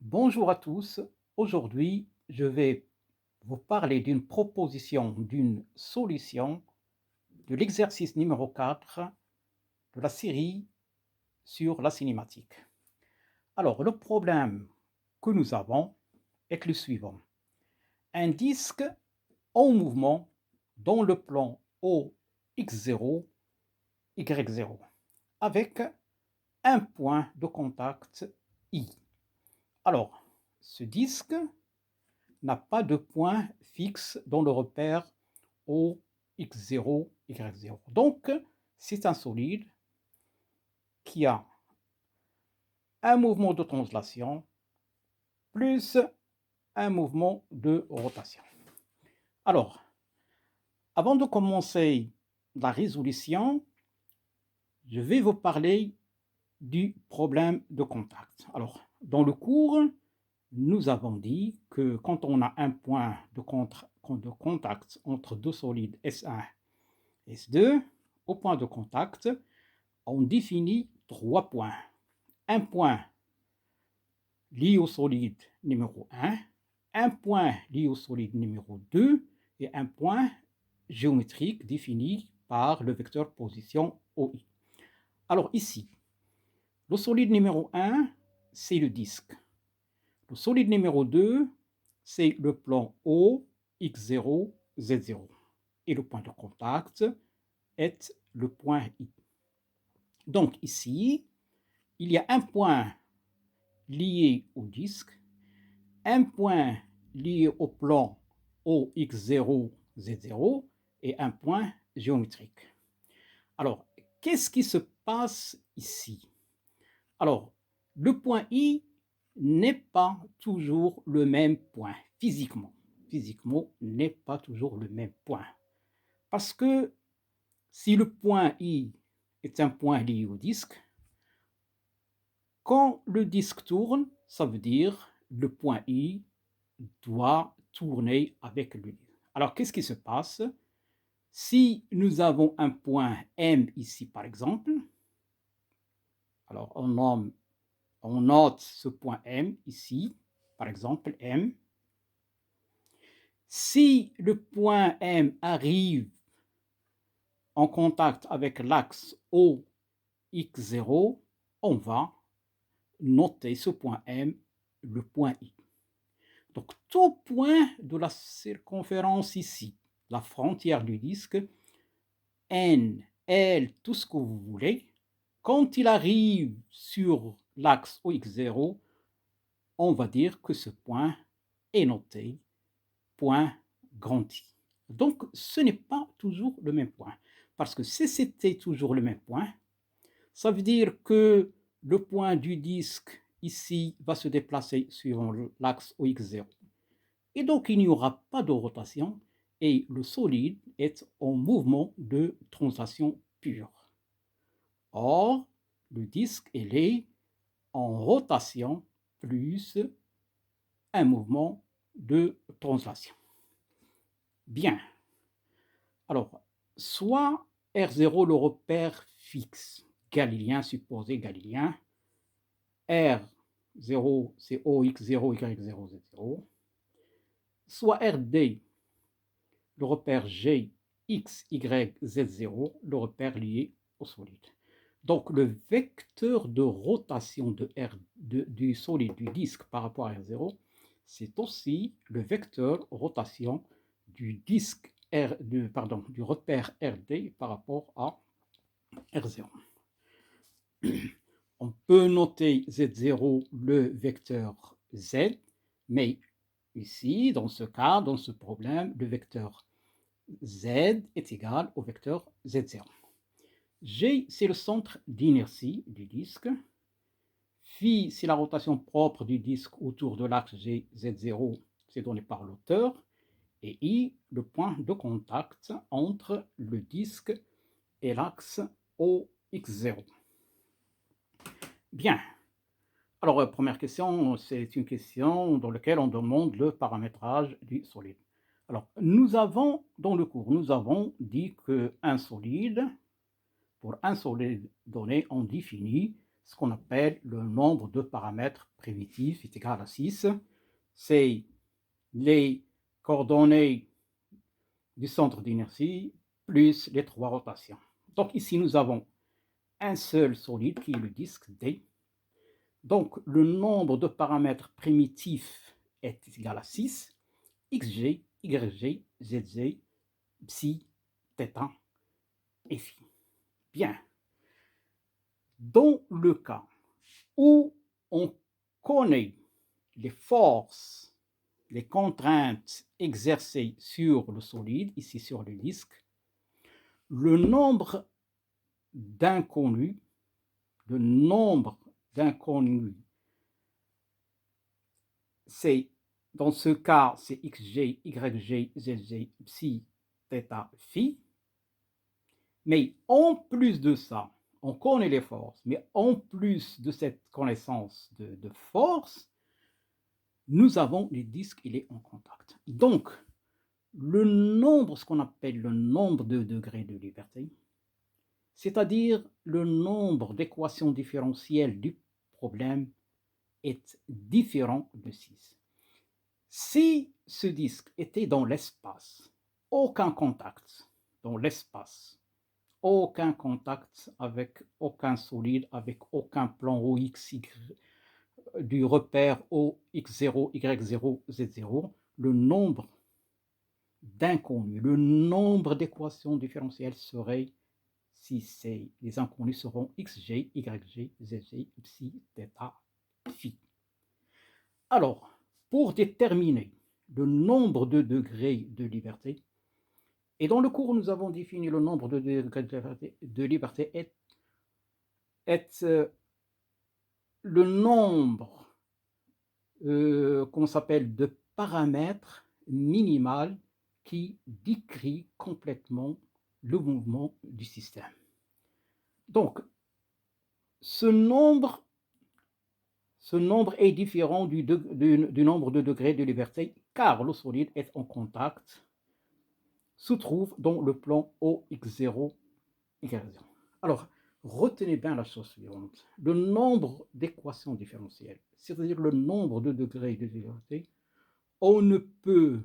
Bonjour à tous. Aujourd'hui, je vais vous parler d'une proposition, d'une solution de l'exercice numéro 4 de la série sur la cinématique. Alors, le problème que nous avons est le suivant. Un disque en mouvement dans le plan OX0, Y0, avec un point de contact I. Alors, ce disque n'a pas de point fixe dans le repère O, X0, Y0. Donc, c'est un solide qui a un mouvement de translation plus un mouvement de rotation. Alors, avant de commencer la résolution, je vais vous parler du problème de contact. Alors, dans le cours, nous avons dit que quand on a un point de contact entre deux solides S1 et S2, au point de contact, on définit trois points. Un point lié au solide numéro 1 point lié au solide numéro 2 et un point géométrique défini par le vecteur position OI. Alors ici, le solide numéro 1, c'est le disque. Le solide numéro 2, c'est le plan O, X0, Z0. Et le point de contact est le point I. Donc ici, il y a un point lié au disque, un point lié au plan OX0, Z0 et un point géométrique. Alors, qu'est-ce qui se passe ici? Alors, le point I n'est pas toujours le même point physiquement. Physiquement, n'est pas toujours le même point. Parce que si le point I est un point lié au disque, quand le disque tourne, ça veut dire le point I doit tourner avec lui. Alors, qu'est-ce qui se passe? Si nous avons un point M ici, par exemple, alors on note ce point M ici, par exemple M. Si le point M arrive en contact avec l'axe OX0, on va noter ce point M, le point I. Donc, tout point de la circonférence ici, la frontière du disque, N, L, tout ce que vous voulez, quand il arrive sur l'axe OX0, on va dire que ce point est noté point grand I. Donc, ce n'est pas toujours le même point. Parce que si c'était toujours le même point, ça veut dire que le point du disque ici va se déplacer suivant l'axe OX0. Et donc, il n'y aura pas de rotation et le solide est en mouvement de translation pure. Or, le disque, il est en rotation plus un mouvement de translation. Bien. Alors, soit R0, le repère fixe, galiléen, supposé galiléen, R0, c'est OX0, Y0, Z0, soit RD, le repère G, X, Y, Z0, le repère lié au solide. Donc, le vecteur de rotation du solide, du disque par rapport à R0, c'est aussi le vecteur rotation du disque du repère RD par rapport à R0. On peut noter Z0 le vecteur Z, mais ici, dans ce cas, dans ce problème, le vecteur Z est égal au vecteur Z0. G, c'est le centre d'inertie du disque. Phi, c'est la rotation propre du disque autour de l'axe Z0, c'est donné par l'auteur. Et I, le point de contact entre le disque et l'axe OX0. Bien. Alors, première question, c'est une question dans laquelle on demande le paramétrage du solide. Alors, dans le cours, nous avons dit qu'un solide, pour un solide donné, on définit ce qu'on appelle le nombre de paramètres primitifs est égal à 6. C'est les coordonnées du centre d'inertie plus les 3 rotations. Donc ici, nous avons un seul solide qui est le disque D. Donc le nombre de paramètres primitifs est égal à 6, xg, yg, zz, psi, θ et phi. Bien. Dans le cas où on connaît les forces, les contraintes exercées sur le solide, ici sur le disque, le nombre d'inconnus, c'est, dans ce cas, c'est xg, yg, zz, psi, θ, phi. Mais en plus de ça, on connaît les forces, mais en plus de cette connaissance de force, nous avons les disques, il est en contact. Donc, le nombre, ce qu'on appelle le nombre de degrés de liberté, c'est-à-dire le nombre d'équations différentielles du problème, est différent de 6. Si ce disque était dans l'espace, aucun contact dans l'espace, aucun contact avec aucun solide, avec aucun plan OX, du repère OX0, Y0, Z0, le nombre d'inconnus, le nombre d'équations différentielles serait, si les inconnus seront XG, YG, ZG, Psi, θ, Phi. Alors, pour déterminer le nombre de degrés de liberté, et dans le cours, nous avons défini le nombre de degrés de liberté est le nombre qu'on s'appelle de paramètres minimal qui décrit complètement le mouvement du système. Donc, ce nombre est différent du nombre de degrés de liberté car le solide est en contact, se trouve dans le plan OX0, Y0. Alors, retenez bien la chose suivante. Le nombre d'équations différentielles, c'est-à-dire le nombre de degrés de liberté, on ne peut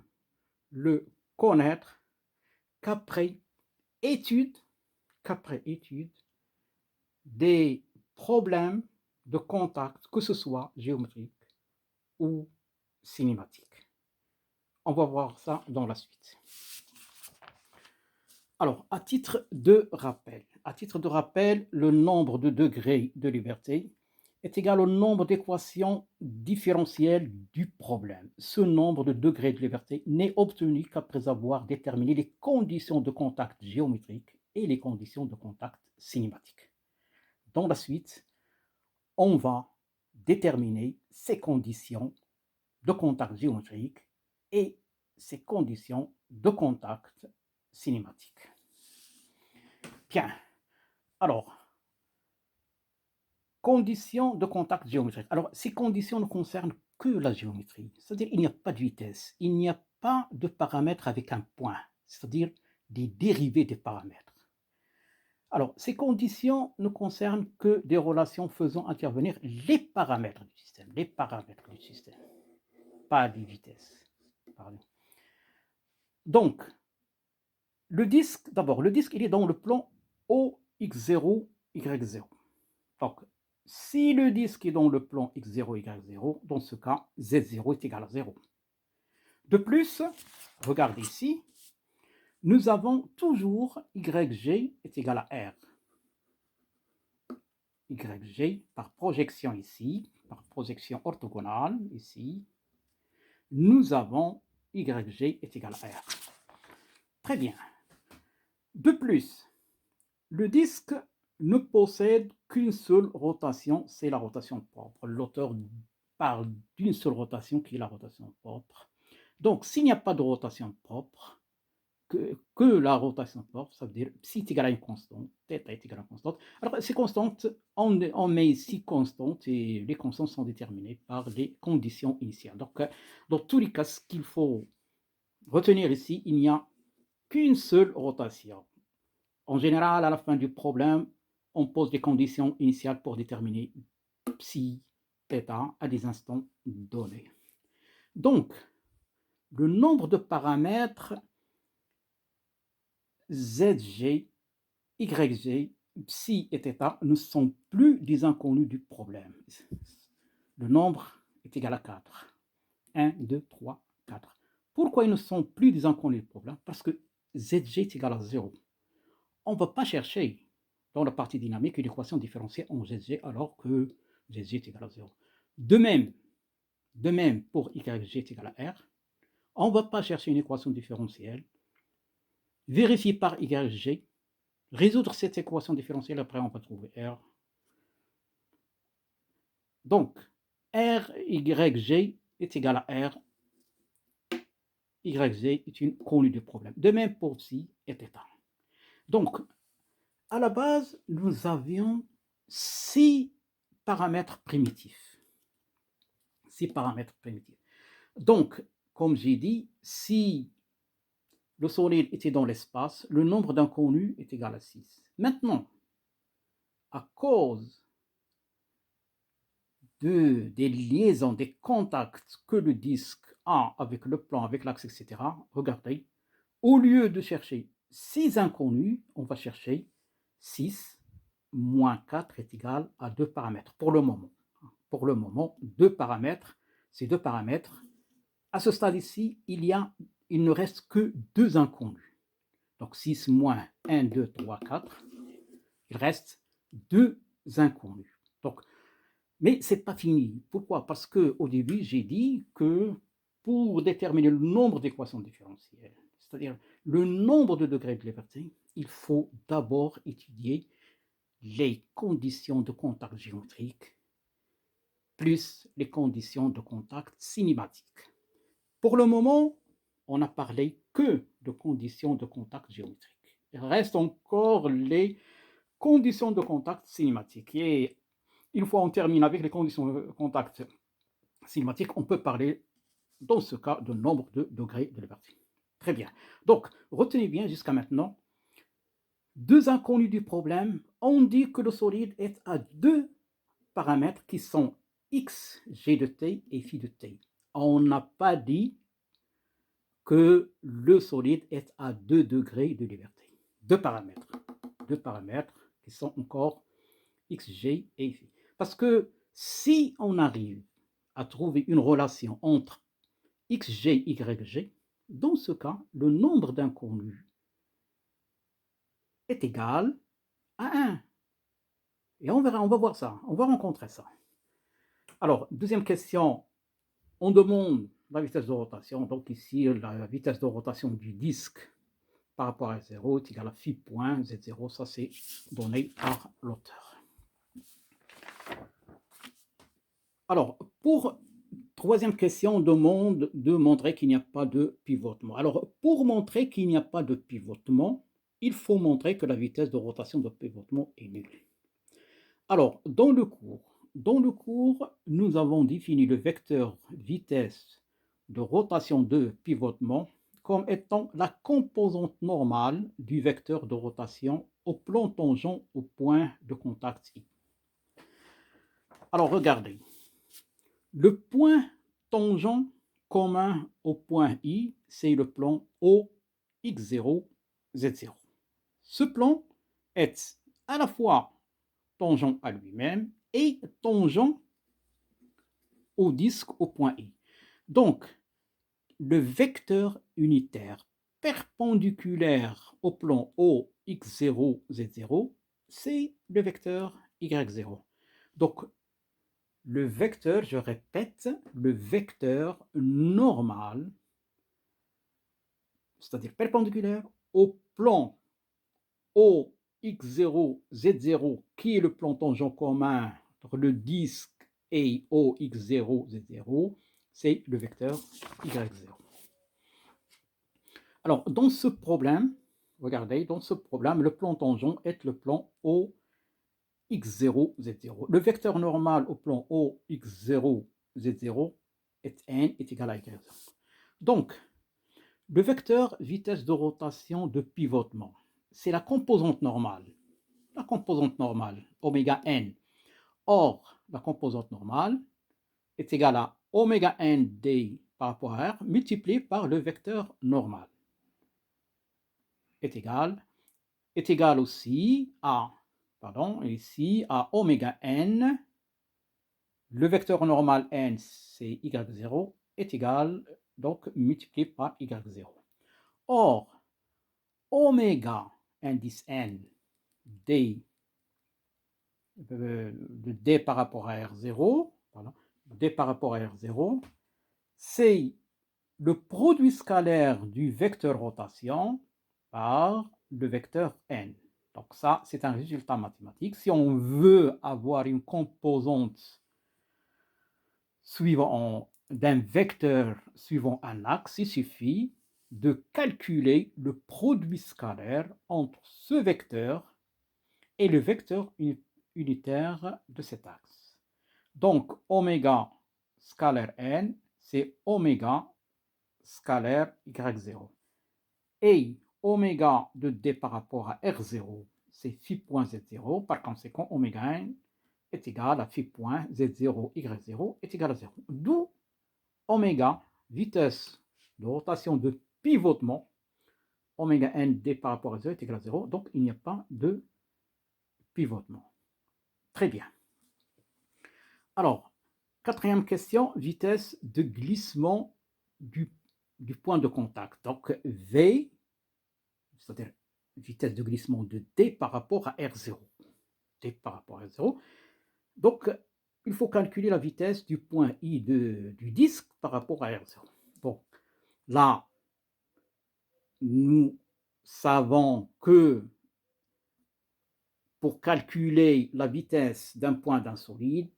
le connaître qu'après étude des problèmes de contact, que ce soit géométrique ou cinématique. On va voir ça dans la suite. Alors, à titre de rappel, le nombre de degrés de liberté est égal au nombre d'équations différentielles du problème. Ce nombre de degrés de liberté n'est obtenu qu'après avoir déterminé les conditions de contact géométrique et les conditions de contact cinématique. Dans la suite, on va déterminer ces conditions de contact géométrique et ces conditions de contact cinématique. Bien, alors, conditions de contact géométrique. Alors, ces conditions ne concernent que la géométrie, c'est-à-dire il n'y a pas de vitesse, il n'y a pas de paramètres avec un point, c'est-à-dire des dérivés des paramètres. Alors, ces conditions ne concernent que des relations faisant intervenir les paramètres du système, pas des vitesses. Pardon. Donc, le disque, il est dans le plan OX0, Y0. Donc, si le disque est dans le plan X0, Y0, dans ce cas, Z0 est égal à 0. De plus, regardez ici, nous avons toujours YG est égal à R. YG par projection ici, par projection orthogonale ici, nous avons YG est égal à R. Très bien. De plus, le disque ne possède qu'une seule rotation, c'est la rotation propre. L'auteur parle d'une seule rotation qui est la rotation propre. Donc, s'il n'y a pas de rotation propre, que la rotation propre, ça veut dire psi est égal à une constante, θ est égal à une constante. Alors, ces constantes, on met ici constantes et les constantes sont déterminées par les conditions initiales. Donc, dans tous les cas, ce qu'il faut retenir ici, il n'y a qu'une seule rotation. En général, à la fin du problème, on pose des conditions initiales pour déterminer psi θ à des instants donnés. Donc, le nombre de paramètres zg, yg, psi et θ ne sont plus des inconnus du problème. Le nombre est égal à 4. 1, 2, 3, 4. Pourquoi ils ne sont plus des inconnus du problème? Parce que zg est égal à 0. On ne peut pas chercher dans la partie dynamique une équation différentielle en zg alors que zg est égal à 0. De même pour yg est égal à r, on ne va pas chercher une équation différentielle, vérifier par yg, résoudre cette équation différentielle, après on va trouver r. Donc, r, yg est égal à r, yg est une connue du problème. De même pour psi et θ. Donc, à la base, nous avions 6 paramètres primitifs. 6 paramètres primitifs. Donc, comme j'ai dit, si le solide était dans l'espace, le nombre d'inconnus est égal à 6. Maintenant, à cause des liaisons, des contacts que le disque a avec le plan, avec l'axe, etc., regardez, au lieu de chercher 6 inconnus, on va chercher 6 moins 4 est égal à 2 paramètres pour le moment. Pour le moment, 2 paramètres, ces 2 paramètres, à ce stade ici, il ne reste que 2 inconnus. Donc 6 moins 1, 2, 3, 4, il reste 2 inconnus. Donc, mais ce n'est pas fini. Pourquoi? Parce qu'au début, j'ai dit que pour déterminer le nombre d'équations différentielles, c'est-à-dire le nombre de degrés de liberté, il faut d'abord étudier les conditions de contact géométrique plus les conditions de contact cinématique. Pour le moment, on n'a parlé que de conditions de contact géométrique. Il reste encore les conditions de contact cinématique. Et une fois on termine avec les conditions de contact cinématique, on peut parler, dans ce cas, de nombre de degrés de liberté. Très bien. Donc, retenez bien jusqu'à maintenant, 2 inconnus du problème, on dit que le solide est à 2 paramètres qui sont x, g de t et phi de t. On n'a pas dit que le solide est à 2 degrés de liberté. 2 paramètres. 2 paramètres qui sont encore x, g et phi. Parce que si on arrive à trouver une relation entre x, g, y, g, dans ce cas, le nombre d'inconnus est égal à 1. Et on verra, on va voir ça, on va rencontrer ça. Alors, deuxième question, on demande la vitesse de rotation. Donc ici, la vitesse de rotation du disque par rapport à 0 est égale à phi point z0. Ça, c'est donné par l'auteur. Alors, pour troisième question, on demande de montrer qu'il n'y a pas de pivotement. Alors, pour montrer qu'il n'y a pas de pivotement, il faut montrer que la vitesse de rotation de pivotement est nulle. Alors, dans le cours, nous avons défini le vecteur vitesse de rotation de pivotement comme étant la composante normale du vecteur de rotation au plan tangent au point de contact I. Alors, regardez. Le point tangent commun au point I, c'est le plan OX0, Z0. Ce plan est à la fois tangent à lui-même et tangent au disque au point I. Donc, le vecteur unitaire perpendiculaire au plan OX0, Z0, c'est le vecteur Y0. Donc, le vecteur, je répète, le vecteur normal, c'est-à-dire perpendiculaire au plan OX0, Z0, qui est le plan tangent commun entre le disque et OX0, Z0, c'est le vecteur Y0. Alors, dans ce problème, regardez, dans ce problème, le plan tangent est le plan OX0, Z0. Le vecteur normal au plan OX0, Z0 est n est égal à Y0. Donc, le vecteur vitesse de rotation de pivotement, c'est la composante normale. la composante normale, oméga n. Or, la composante normale est égale à oméga n d par rapport à r multiplié par le vecteur normal est égal aussi à, ici à oméga n, le vecteur normal n c'est y0, est égal, donc multiplié par y0. Or, oméga indice n d, de d par rapport à r0, d par rapport à r0, c'est le produit scalaire du vecteur rotation par le vecteur n. Donc ça, c'est un résultat mathématique. Si on veut avoir une composante suivant d'un vecteur suivant un axe, il suffit de calculer le produit scalaire entre ce vecteur et le vecteur unitaire de cet axe. Donc, oméga scalaire n, c'est oméga scalaire y0. Et oméga de d par rapport à r0, c'est phi point z0. Par conséquent, oméga n est égal à phi point z0, y0 est égal à 0. D'où oméga, vitesse de rotation de pivotement, oméga n d par rapport à 0 est égal à 0. Donc, il n'y a pas de pivotement. Très bien. Alors, quatrième question, vitesse de glissement du point de contact. Donc, V, c'est-à-dire vitesse de glissement de D par rapport à R0. D par rapport à R0. Donc, il faut calculer la vitesse du point I du disque par rapport à R0. Bon, là, nous savons que pour calculer la vitesse d'un point d'un solide,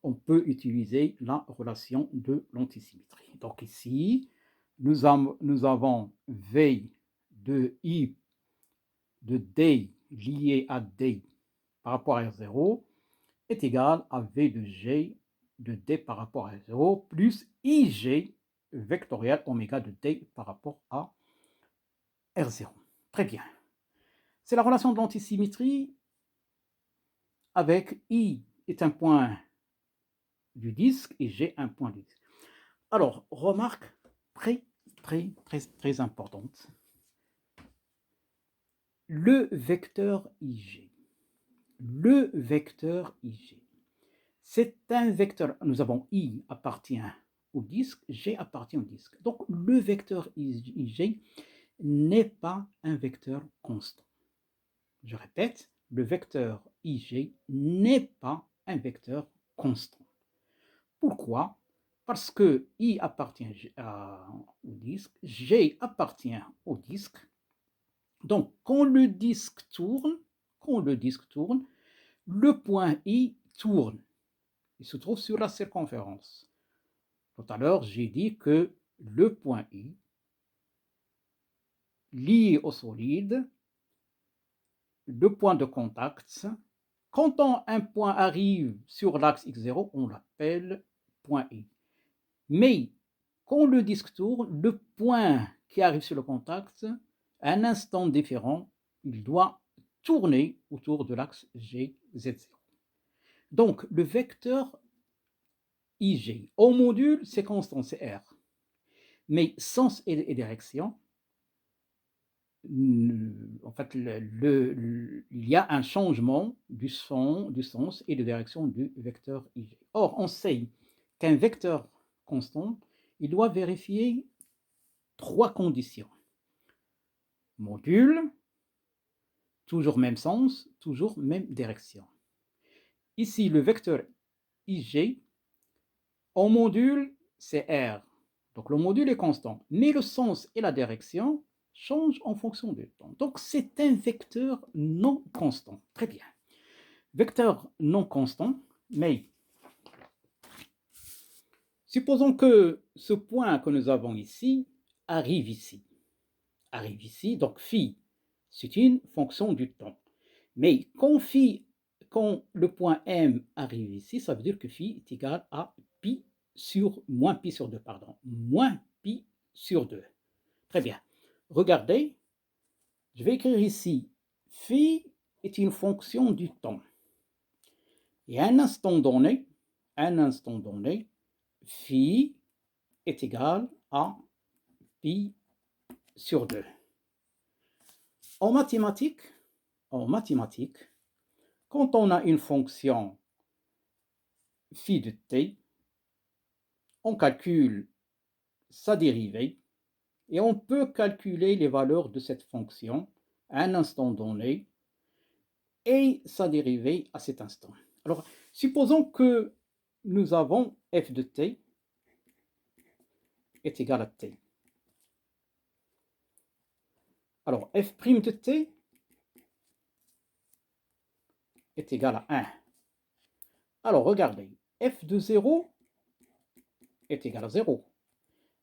on peut utiliser la relation de l'antisymétrie. Donc ici, nous avons V de I de D lié à D par rapport à R0 est égal à V de G de D par rapport à R0 plus IG vectoriel oméga de D par rapport à R0. Très bien. C'est la relation de l'antisymétrie avec I est un point du disque et G un point du disque. Alors, remarque très importante. Le vecteur IG. Le vecteur IG. C'est un vecteur, nous avons I appartient au disque, G appartient au disque. Donc, le vecteur IG n'est pas un vecteur constant. Je répète, le vecteur IG n'est pas un vecteur constant. Pourquoi? Parce que I appartient au disque, G appartient au disque. Donc, quand le disque tourne, le point I tourne. Il se trouve sur la circonférence. Tout à l'heure, j'ai dit que le point I, lié au solide, le point de contact, quand un point arrive sur l'axe x0, on l'appelle point I. Mais quand le disque tourne, le point qui arrive sur le contact, à un instant différent, il doit tourner autour de l'axe GZ0. Donc, le vecteur IG, au module, c'est constant, c'est R. Mais sens et direction, en fait, il y a un changement du sens et de direction du vecteur IG. Or, on sait qu'un vecteur constant, il doit vérifier 3 conditions. Module, toujours même sens, toujours même direction. Ici, le vecteur IG, en module, c'est R. Donc le module est constant, mais le sens et la direction changent en fonction du temps. Donc c'est un vecteur non constant. Très bien. Vecteur non constant, mais supposons que ce point que nous avons ici arrive ici. Donc phi, c'est une fonction du temps. Mais quand le point M arrive ici, ça veut dire que phi est égal à pi sur moins pi sur 2, moins pi sur 2. Très bien. Regardez, je vais écrire ici phi est une fonction du temps. Et à un instant donné, phi est égal à pi sur 2. En mathématiques, quand on a une fonction phi de t, on calcule sa dérivée et on peut calculer les valeurs de cette fonction à un instant donné et sa dérivée à cet instant. Alors, supposons que nous avons f de t est égal à t. Alors, f' de t est égal à 1. Alors, regardez, f de 0 est égal à 0.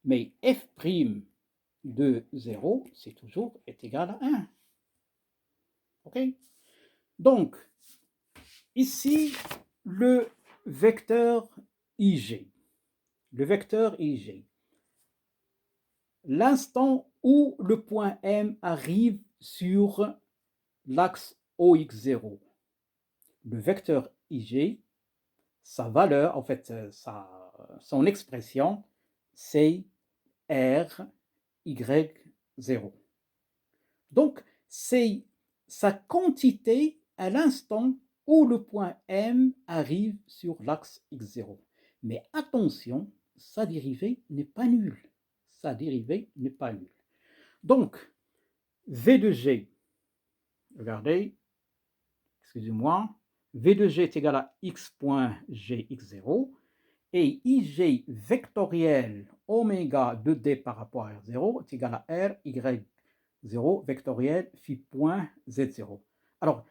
Mais f' de 0, c'est toujours est égal à 1. OK? Donc, ici, le vecteur ij. L'instant où le point M arrive sur l'axe OX0. Le vecteur ij, sa valeur, en fait, son expression, c'est R, Y0. Donc, c'est sa quantité à l'instant où le point M arrive sur l'axe x0. Mais attention, sa dérivée n'est pas nulle. Donc, V de G, regardez, excusez-moi, V de G est égal à x point G x0 et IJ vectoriel oméga de D par rapport à R0 est égal à R, Y0 vectoriel phi point Z0. Alors,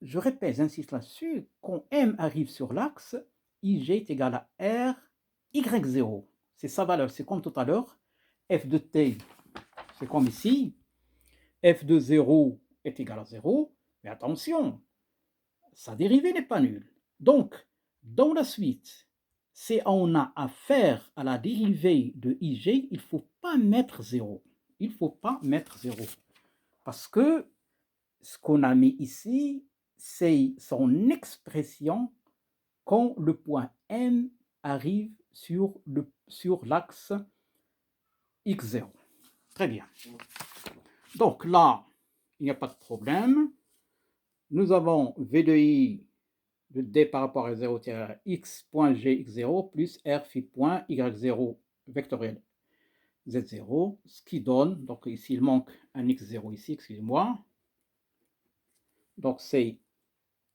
je répète, j'insiste là-dessus, quand M arrive sur l'axe, IJ est égal à R, Y0. C'est sa valeur, c'est comme tout à l'heure. F de T, c'est comme ici. F de 0 est égal à 0. Mais attention, sa dérivée n'est pas nulle. Donc, dans la suite, si on a affaire à la dérivée de ij, il ne faut pas mettre 0. Parce que ce qu'on a mis ici, c'est son expression quand le point M arrive sur l'axe x0. Très bien. Donc là, il n'y a pas de problème. Nous avons V de I de D par rapport à 0 x.g x0 plus R phi point y0 vectoriel z0, ce qui donne, donc ici il manque un x0 ici, excusez-moi. Donc c'est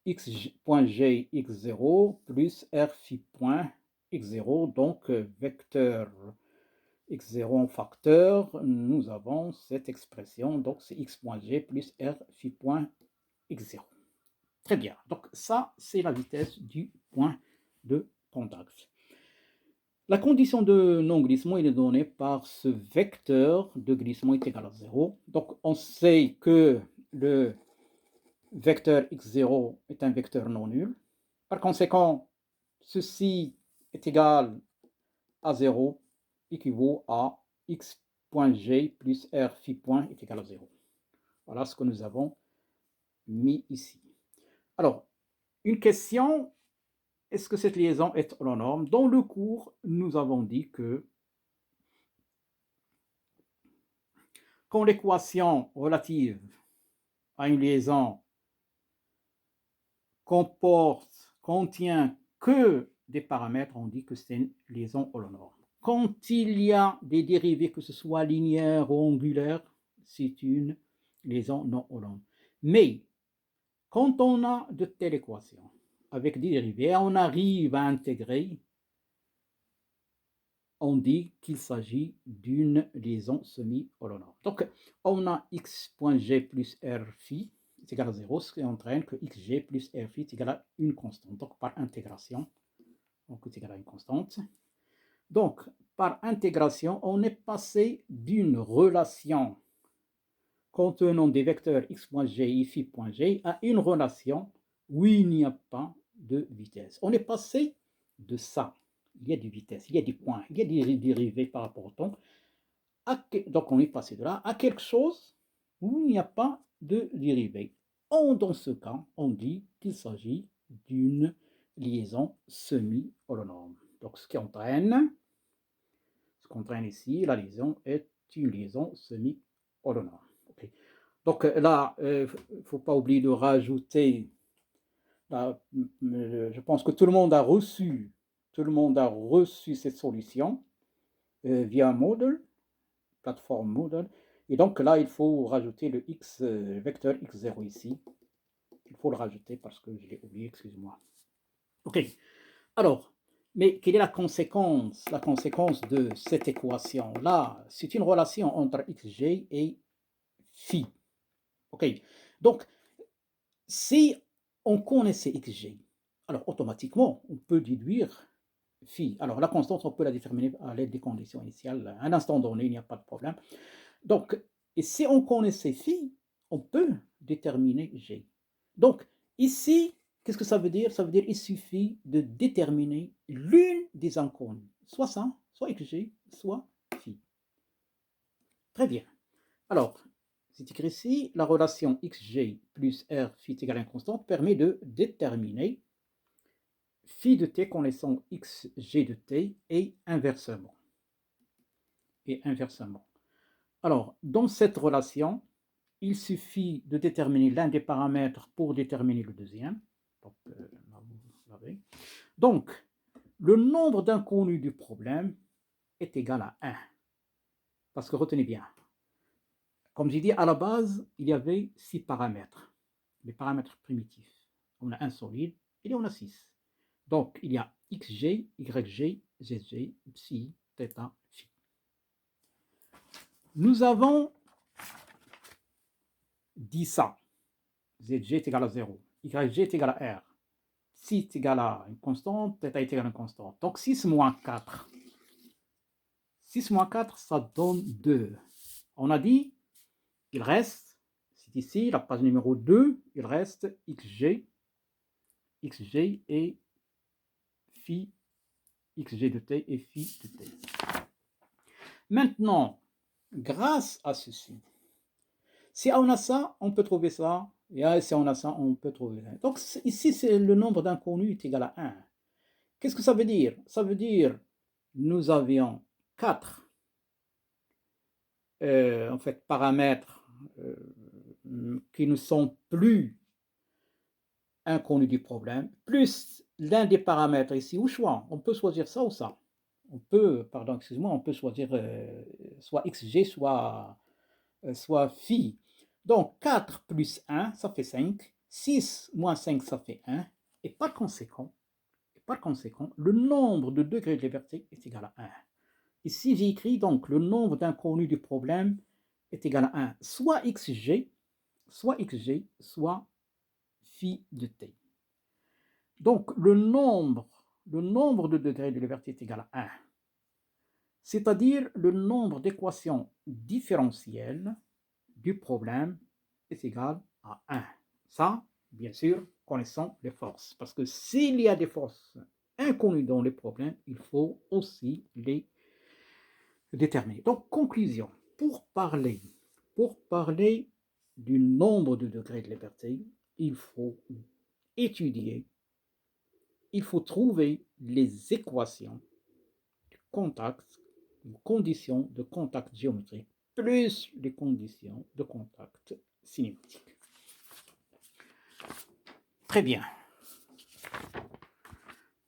x.g x0 plus R phi point x0, donc vecteur x0 en facteur, nous avons cette expression, donc c'est x.g plus R phi point x0. Très bien, donc ça c'est la vitesse du point de contact. La condition de non-glissement est donnée par ce vecteur de glissement est égal à 0. Donc on sait que le vecteur x0 est un vecteur non nul. Par conséquent, ceci est égal à 0 équivaut à x.g plus r phi point est égal à 0. Voilà ce que nous avons mis ici. Alors, une question, est-ce que cette liaison est holonorme? Dans le cours, nous avons dit que quand l'équation relative à une liaison contient que des paramètres, on dit que c'est une liaison holonorme. Quand il y a des dérivés, que ce soit linéaires ou angulaires, c'est une liaison non holonorme. Mais quand on a de telles équations avec des dérivés, on arrive à intégrer, on dit qu'il s'agit d'une liaison semi-holonorme. Donc, on a x.g plus r phi est égal à 0, ce qui entraîne que xg plus r phi est égal à une constante. Donc, par intégration, donc c'est égal à une constante. Donc, par intégration, on est passé d'une relation contenant des vecteurs x.g et phi.g à une relation où il n'y a pas de vitesse. On est passé de ça. Il y a des vitesses, il y a des points, il y a des dérivés par rapport au temps. Donc on est passé de là à quelque chose où il n'y a pas de dérivés. Dans ce cas, on dit qu'il s'agit d'une liaison semi-holonome. Donc, ce qu'entraîne ici, la liaison est une liaison semi-holonome. Okay. Donc là, il ne faut pas oublier de rajouter, là, je pense que tout le monde a reçu cette solution via Moodle, plateforme Moodle. Et donc là, il faut rajouter le vecteur x0 ici. Il faut le rajouter parce que je l'ai oublié, excuse-moi. OK. Alors, mais quelle est la conséquence de cette équation? Là, c'est une relation entre xj et phi. OK. Donc, si on connaissait xj, alors automatiquement, on peut déduire phi. Alors, la constante, on peut la déterminer à l'aide des conditions initiales. À un instant donné, il n'y a pas de problème. Donc, et si on connaissait phi, on peut déterminer g. Donc, ici, qu'est-ce que ça veut dire? Ça veut dire qu'il suffit de déterminer l'une des inconnues, soit ça, soit xg, soit phi. Très bien. Alors, c'est écrit ici, la relation xg plus r phi est égale à une constante permet de déterminer phi de t connaissant xg de t et inversement. Alors, dans cette relation, il suffit de déterminer l'un des paramètres pour déterminer le deuxième. Donc, le nombre d'inconnus du problème est égal à 1. Parce que retenez bien, comme j'ai dit, à la base, il y avait 6 paramètres, les paramètres primitifs. On a un solide et on a 6. Donc, il y a xg, yg, zg, psi, θ, phi. Nous avons dit ça. Zg est égal à 0, yg est égal à r, psi est égal à une constante, θ est égal à une constante. Donc 6 moins 4. 6 moins 4, ça donne 2. On a dit, il reste, c'est ici, la page numéro 2, il reste xg et phi, xg de t et phi de t. Maintenant, grâce à ceci, si on a ça, on peut trouver ça. Et si on a ça, on peut trouver ça. Donc ici, c'est le nombre d'inconnus est égal à 1. Qu'est-ce que ça veut dire? Ça veut dire nous avions 4 en fait, paramètres qui ne sont plus inconnus du problème, plus l'un des paramètres ici au choix. On peut choisir ça ou ça. On peut choisir soit xg, soit phi. Donc 4 plus 1, ça fait 5. 6 moins 5, ça fait 1. Et par conséquent, le nombre de degrés de liberté est égal à 1. Ici, j'ai écrit donc le nombre d'inconnus du problème est égal à 1, soit xg, soit phi de t. Donc, le nombre de degrés de liberté est égal à 1, c'est-à-dire le nombre d'équations différentielles du problème est égal à 1. Ça, bien sûr, connaissant les forces. Parce que s'il y a des forces inconnues dans les problèmes, il faut aussi les déterminer. Donc, conclusion. Pour parler du nombre de degrés de liberté, il faut étudier, il faut trouver les équations de contact, les conditions de contact géométrique, plus les conditions de contact cinématique. Très bien.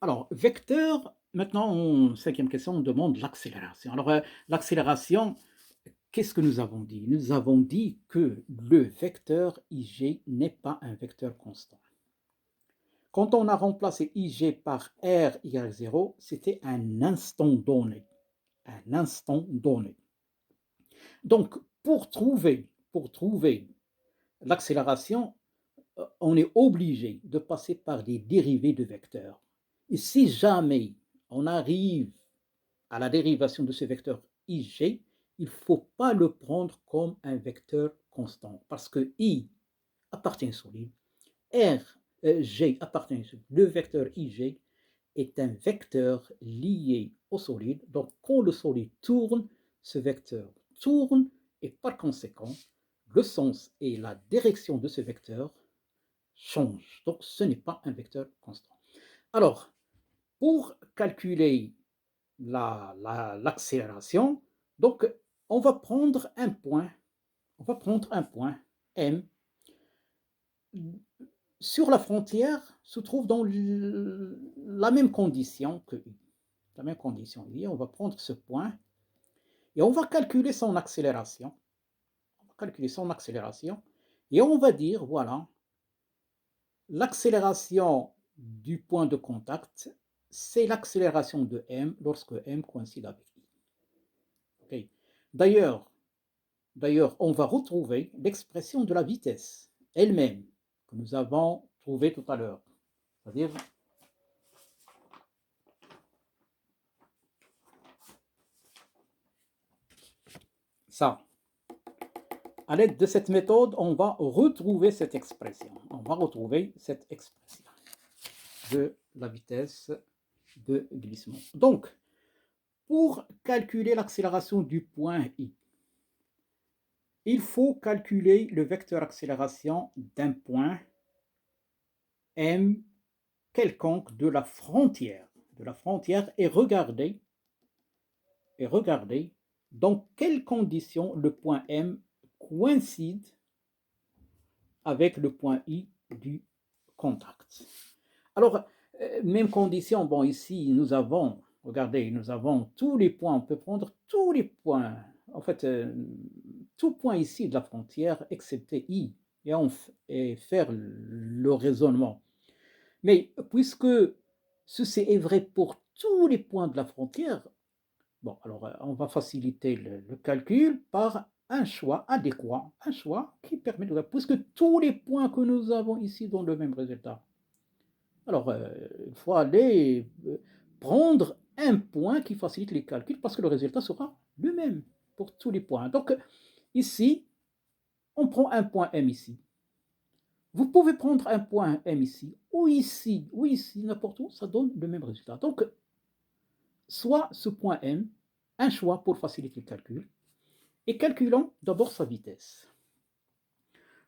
Alors, vecteur, maintenant, en cinquième question, on demande l'accélération. Alors, l'accélération, qu'est-ce que nous avons dit? Nous avons dit que le vecteur ij n'est pas un vecteur constant. Quand on a remplacé ij par r égale 0, c'était un instant donné. Un instant donné. Donc, pour trouver l'accélération, on est obligé de passer par des dérivés de vecteurs. Et si jamais on arrive à la dérivation de ce vecteur ij, il ne faut pas le prendre comme un vecteur constant, parce que i appartient au solide, g appartient au solide. Le vecteur ij est un vecteur lié au solide, donc quand le solide tourne, ce vecteur tourne, et par conséquent, le sens et la direction de ce vecteur change. Donc, ce n'est pas un vecteur constant. Alors, pour calculer l'accélération, donc, on va prendre un point M. Sur la frontière se trouve dans la même condition que I. La même condition I. On va prendre ce point et on va calculer son accélération. Et on va dire, voilà, l'accélération du point de contact, c'est l'accélération de M lorsque M coïncide avec I. Okay. D'ailleurs, on va retrouver l'expression de la vitesse elle-même que nous avons trouvée tout à l'heure. C'est-à-dire ça. À l'aide de cette méthode, on va retrouver cette expression. De la vitesse de glissement. Donc, pour calculer l'accélération du point I, il faut calculer le vecteur accélération d'un point M quelconque de la frontière et regarder dans quelles conditions le point M coïncide avec le point I du contact. Alors, même condition, bon, ici, nous avons tous les points, on peut prendre tous les points, en fait, tout point ici de la frontière, excepté I, et faire le raisonnement. Mais puisque ceci est vrai pour tous les points de la frontière, bon, alors on va faciliter le calcul par un choix adéquat, un choix qui permet de... Puisque tous les points que nous avons ici donnent le même résultat. Alors, il faut aller prendre un point qui facilite les calculs parce que le résultat sera le même pour tous les points. Donc, ici, on prend un point M ici. Vous pouvez prendre un point M ici, ou ici, n'importe où, ça donne le même résultat. Donc, soit ce point M, un choix pour faciliter le calcul, et calculons d'abord sa vitesse.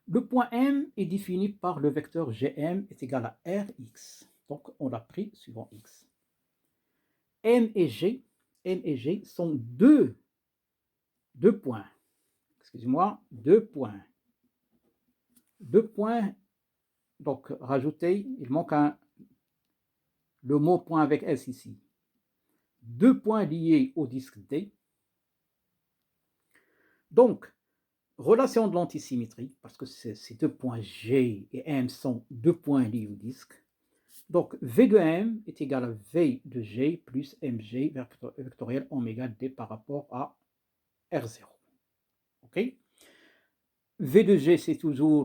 Le point M est défini par le vecteur Gm est égal à Rx. Donc, on l'a pris suivant X. M et G sont deux points. Excusez-moi, deux points. Donc, rajoutez, il manque le mot point avec S ici. Deux points liés au disque D. Donc, relation de l'antisymétrie, parce que ces deux points G et M sont deux points liés au disque. Donc, V de M est égal à V de G plus Mg vectoriel oméga D par rapport à R0. OK ? V de G, c'est toujours